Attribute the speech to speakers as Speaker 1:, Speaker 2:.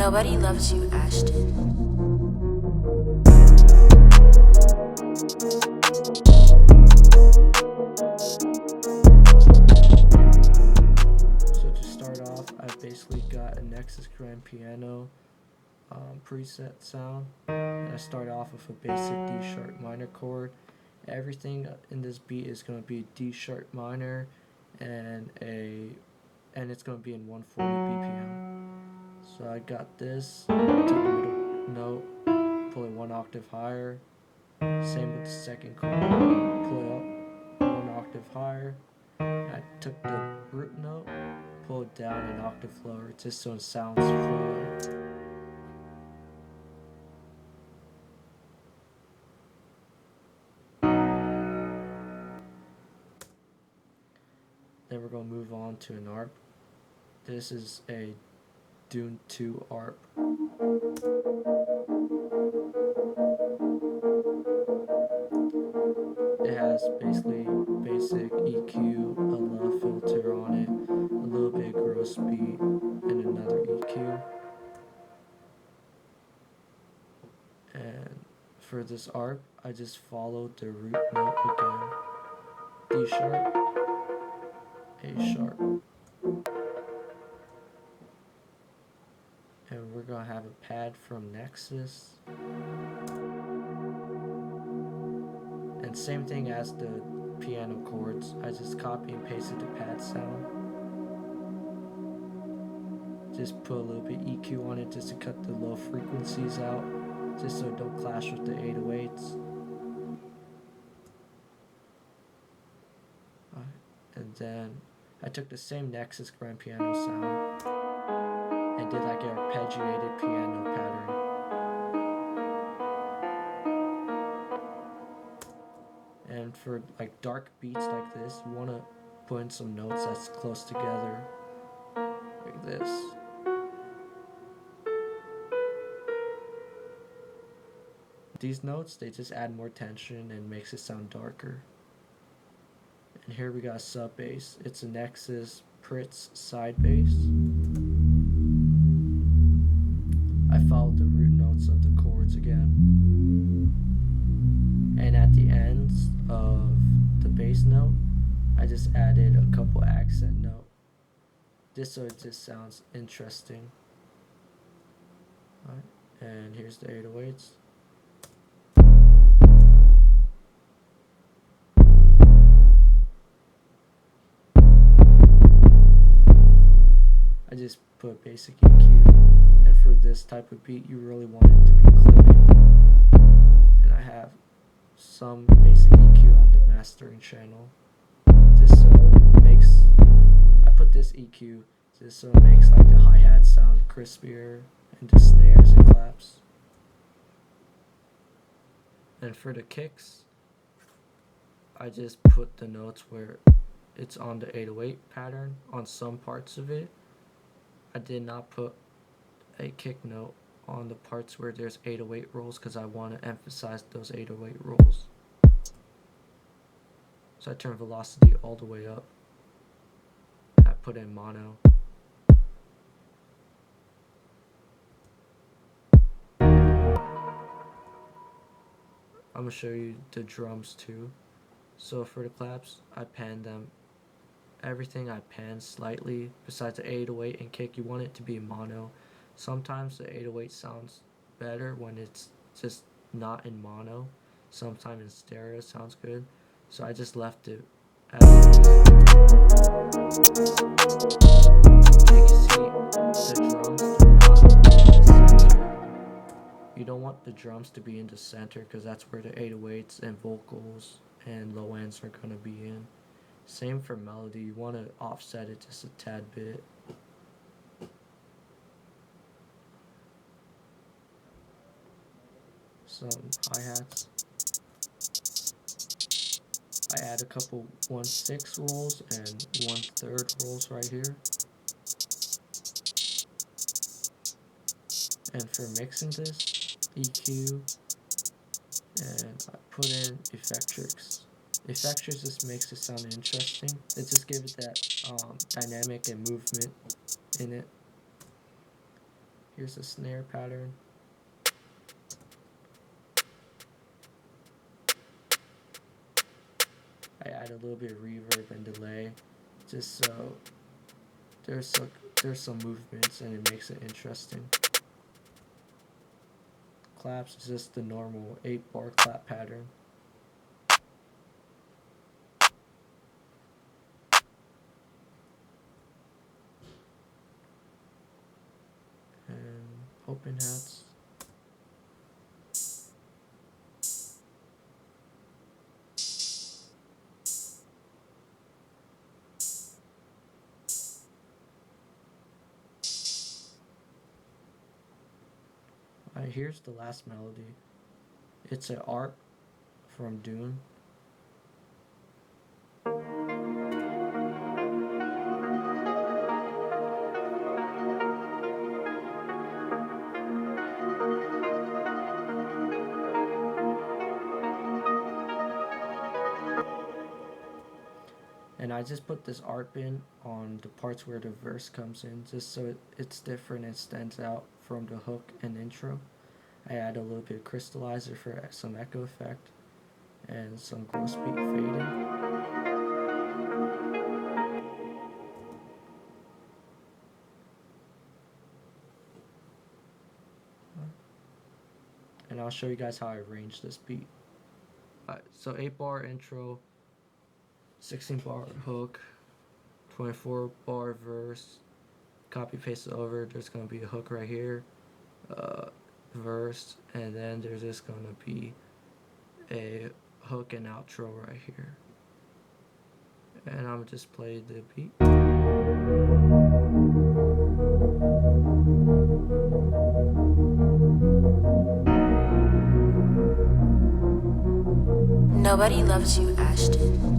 Speaker 1: Nobody loves you, Axhton.
Speaker 2: So to start off, I basically got a Nexus grand piano preset sound. And I start off with a basic D sharp minor chord. Everything in this beat is going to be D sharp minor and it's going to be in 140 BPM. So I got this, take the middle note, pull it one octave higher. Same with the second chord, pull it up one octave higher. I took the root note, pull it down an octave lower, just so it sounds fuller. Then we're going to move on to an ARP. This is a Dune 2 ARP. It has basically basic EQ, a low filter on it, a little bit of gross beat, and another EQ. And for this ARP, I just followed the root note again. D sharp, A sharp. And we're going to have a pad from Nexus. And same thing as the piano chords, I just copy and pasted the pad sound. Just put a little bit EQ on it just to cut the low frequencies out, just so it don't clash with the 808s. And then I took the same Nexus grand piano sound and did like an arpeggiated piano pattern. And for like dark beats like this, you want to put in some notes that's close together, like this. These notes, they just add more tension and makes it sound darker. And here we got sub bass. It's a Nexus Pritz side bass. I followed the root notes of the chords again. And at the ends of the bass note, I just added a couple accent note, just so it just sounds interesting. All right, and here's the 808s. I just put basic EQ, and for this type of beat, you really want it to be clipping. And I have some basic EQ on the mastering channel, just so it makes, I put this EQ just so it makes like the hi-hat sound crispier and the snares and claps. And for the kicks, I just put the notes where it's on the 808 pattern on some parts of it. I did not put a kick note on the parts where there's 808 rolls because I want to emphasize those 808 rolls. So I turn velocity all the way up. I put in mono. I'm going to show you the drums too. So for the claps, I pan them. Everything I pan slightly. Besides the 808 and kick, you want it to be mono. Sometimes the 808 sounds better when it's just not in mono. Sometimes in stereo sounds good. So I just left it as it is. You can see the drums are not in the center. You don't want the drums to be in the center because that's where the 808s and vocals and low ends are going to be in. Same for melody, you want to offset it just a tad bit. Some hi-hats. I add a couple 1/6 rolls and 1/3 rolls right here. And for mixing this, EQ, and I put in Effectrix. Effectrix just makes it sound interesting. It just gives it that dynamic and movement in it. Here's a snare pattern. I add a little bit of reverb and delay, just so there's some movements and it makes it interesting. Claps is just the normal 8-bar clap pattern. And open hats. Alright, here's the last melody. It's an art from Dune. And I just put this art bin on the parts where the verse comes in, just so it's different and stands out from the hook and intro. I add a little bit of crystallizer for some echo effect and some glow speed fading. And I'll show you guys how I arrange this beat. Alright, so 8-bar intro, 16-bar hook, 24-bar verse, copy paste it over, there's going to be a hook right here, verse, and then there's just going to be a hook and outro right here. And I'm just play the beat.
Speaker 1: Nobody loves you, Axhton.